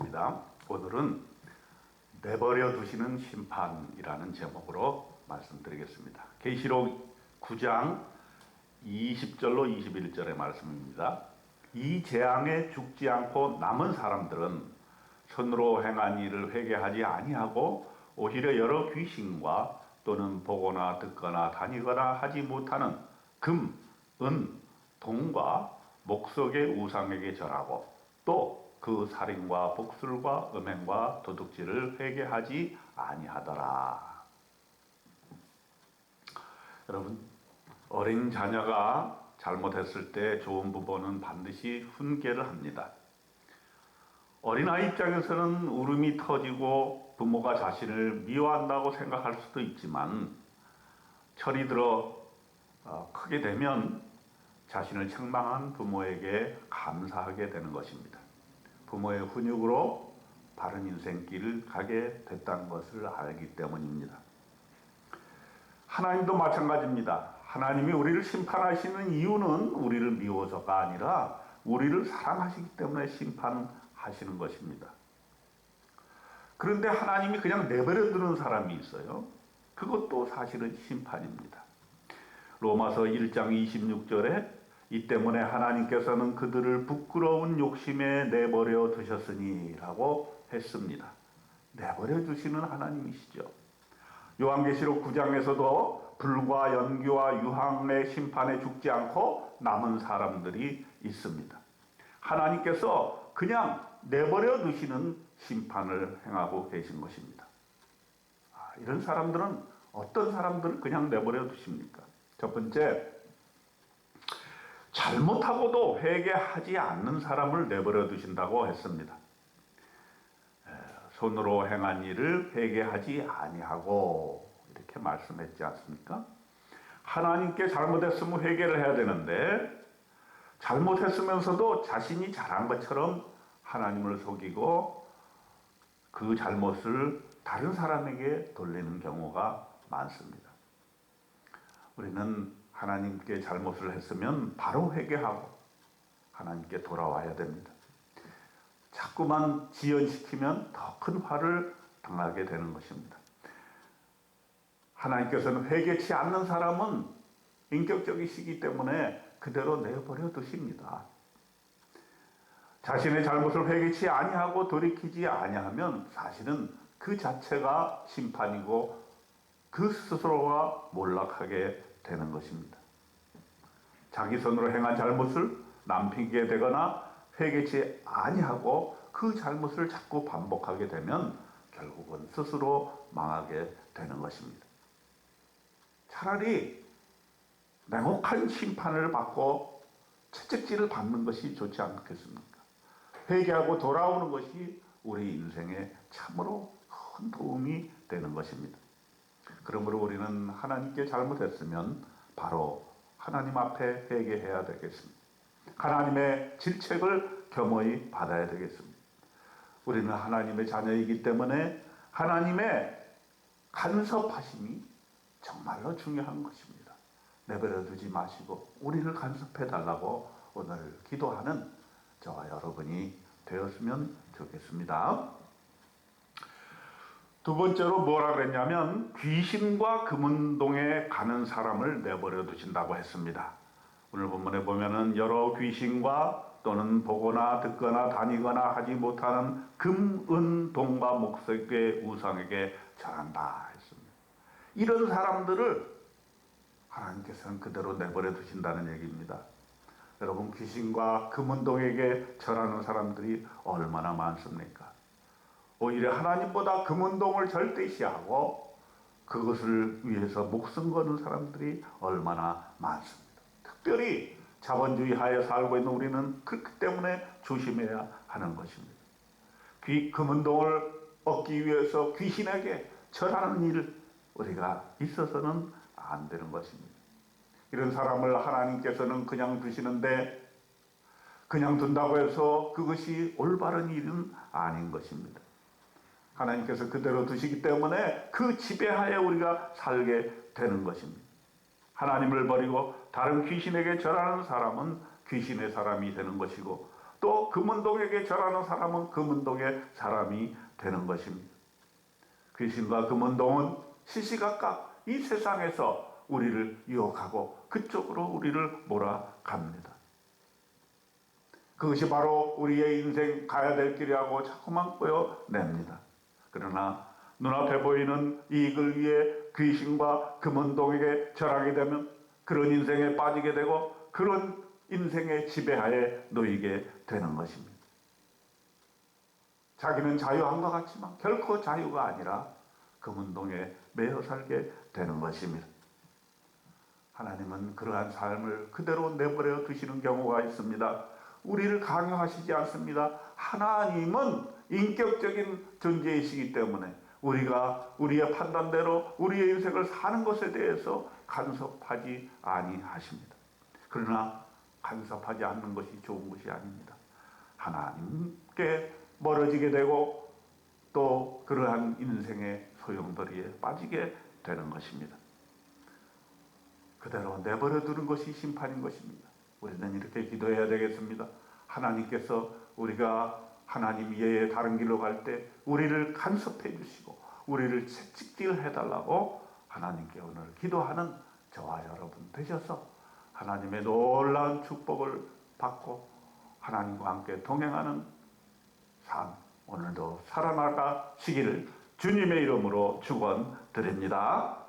하겠습니다. 오늘은 내버려 두시는 심판이라는 제목으로 말씀드리겠습니다. 계시록 9장 20절로 21절의 말씀입니다. 이 재앙에 죽지 않고 남은 사람들은 손으로 행한 일을 회개하지 아니하고 오히려 여러 귀신과 또는 보거나 듣거나 다니거나 하지 못하는 금, 은, 동과 목석의 우상에게 절하고 또 그 살인과 복술과 음행과 도둑질을 회개하지 아니하더라. 여러분, 어린 자녀가 잘못했을 때 좋은 부모는 반드시 훈계를 합니다. 어린아이 입장에서는 울음이 터지고 부모가 자신을 미워한다고 생각할 수도 있지만 철이 들어 크게 되면 자신을 책망한 부모에게 감사하게 되는 것입니다. 부모의 훈육으로 바른 인생길을 가게 됐다는 것을 알기 때문입니다. 하나님도 마찬가지입니다. 하나님이 우리를 심판하시는 이유는 우리를 미워서가 아니라 우리를 사랑하시기 때문에 심판하시는 것입니다. 그런데 하나님이 그냥 내버려 두는 사람이 있어요. 그것도 사실은 심판입니다. 로마서 1장 26절에 이 때문에 하나님께서는 그들을 부끄러운 욕심에 내버려 두셨으니 라고 했습니다. 내버려 두시는 하나님이시죠. 요한계시록 9장에서도 불과 연기와 유황의 심판에 죽지 않고 남은 사람들이 있습니다. 하나님께서 그냥 내버려 두시는 심판을 행하고 계신 것입니다. 이런 사람들은 어떤 사람들을 그냥 내버려 두십니까? 첫 번째, 잘못하고도 회개하지 않는 사람을 내버려 두신다고 했습니다. 손으로 행한 일을 회개하지 아니하고 이렇게 말씀했지 않습니까? 하나님께 잘못했으면 회개를 해야 되는데 잘못했으면서도 자신이 잘한 것처럼 하나님을 속이고 그 잘못을 다른 사람에게 돌리는 경우가 많습니다. 우리는 하나님께 잘못을 했으면 바로 회개하고 하나님께 돌아와야 됩니다. 자꾸만 지연시키면 더 큰 화를 당하게 되는 것입니다. 하나님께서는 회개치 않는 사람은 인격적이시기 때문에 그대로 내버려 두십니다. 자신의 잘못을 회개치 아니하고 돌이키지 아니하면 사실은 그 자체가 심판이고 그 스스로가 몰락하게 되는 것입니다. 자기 손으로 행한 잘못을 남 핑계 대거나 회개치 아니하고 그 잘못을 자꾸 반복하게 되면 결국은 스스로 망하게 되는 것입니다. 차라리 냉혹한 심판을 받고 채찍질을 받는 것이 좋지 않겠습니까? 회개하고 돌아오는 것이 우리 인생에 참으로 큰 도움이 되는 것입니다. 그러므로 우리는 하나님께 잘못했으면 바로 하나님 앞에 회개해야 되겠습니다. 하나님의 질책을 겸허히 받아야 되겠습니다. 우리는 하나님의 자녀이기 때문에 하나님의 간섭하심이 정말로 중요한 것입니다. 내버려 두지 마시고 우리를 간섭해 달라고 오늘 기도하는 저와 여러분이 되었으면 좋겠습니다. 두 번째로 뭐라 그랬냐면 귀신과 금운동에 가는 사람을 내버려 두신다고 했습니다. 오늘 본문에 보면은 여러 귀신과 또는 보거나 듣거나 다니거나 하지 못하는 금, 은, 동과 목석의 우상에게 절한다 했습니다. 이런 사람들을 하나님께서는 그대로 내버려 두신다는 얘기입니다. 여러분, 귀신과 금운동에게 절하는 사람들이 얼마나 많습니까? 오히려 하나님보다 금운동을 절대시하고 그것을 위해서 목숨 거는 사람들이 얼마나 많습니다. 특별히 자본주의 하에 살고 있는 우리는 그렇기 때문에 조심해야 하는 것입니다. 금운동을 얻기 위해서 귀신에게 절하는 일 우리가 있어서는 안 되는 것입니다. 이런 사람을 하나님께서는 그냥 두시는데 그냥 둔다고 해서 그것이 올바른 일은 아닌 것입니다. 하나님께서 그대로 두시기 때문에 그 지배하에 우리가 살게 되는 것입니다. 하나님을 버리고 다른 귀신에게 절하는 사람은 귀신의 사람이 되는 것이고 또 금은동에게 절하는 사람은 금은동의 사람이 되는 것입니다. 귀신과 금은동은 시시각각 이 세상에서 우리를 유혹하고 그쪽으로 우리를 몰아갑니다. 그것이 바로 우리의 인생 가야 될 길이라고 자꾸만 보여냅니다. 그러나 눈앞에 보이는 이익을 위해 귀신과 금은동에게 절하게 되면 그런 인생에 빠지게 되고 그런 인생의 지배하에 놓이게 되는 것입니다. 자기는 자유한 것 같지만 결코 자유가 아니라 금은동에 매여 살게 되는 것입니다. 하나님은 그러한 삶을 그대로 내버려 두시는 경우가 있습니다. 우리를 강요하시지 않습니다. 하나님은 인격적인 존재이시기 때문에 우리가 우리의 판단대로 우리의 인생을 사는 것에 대해서 간섭하지 아니하십니다. 그러나 간섭하지 않는 것이 좋은 것이 아닙니다. 하나님께 멀어지게 되고 또 그러한 인생의 소용돌이에 빠지게 되는 것입니다. 그대로 내버려 두는 것이 심판인 것입니다. 우리는 이렇게 기도해야 되겠습니다. 하나님께서 우리가 하나님 이외에 다른 길로 갈 때 우리를 간섭해 주시고 우리를 채찍질 해달라고 하나님께 오늘 기도하는 저와 여러분 되셔서 하나님의 놀라운 축복을 받고 하나님과 함께 동행하는 삶 오늘도 살아나가시기를 주님의 이름으로 축원드립니다.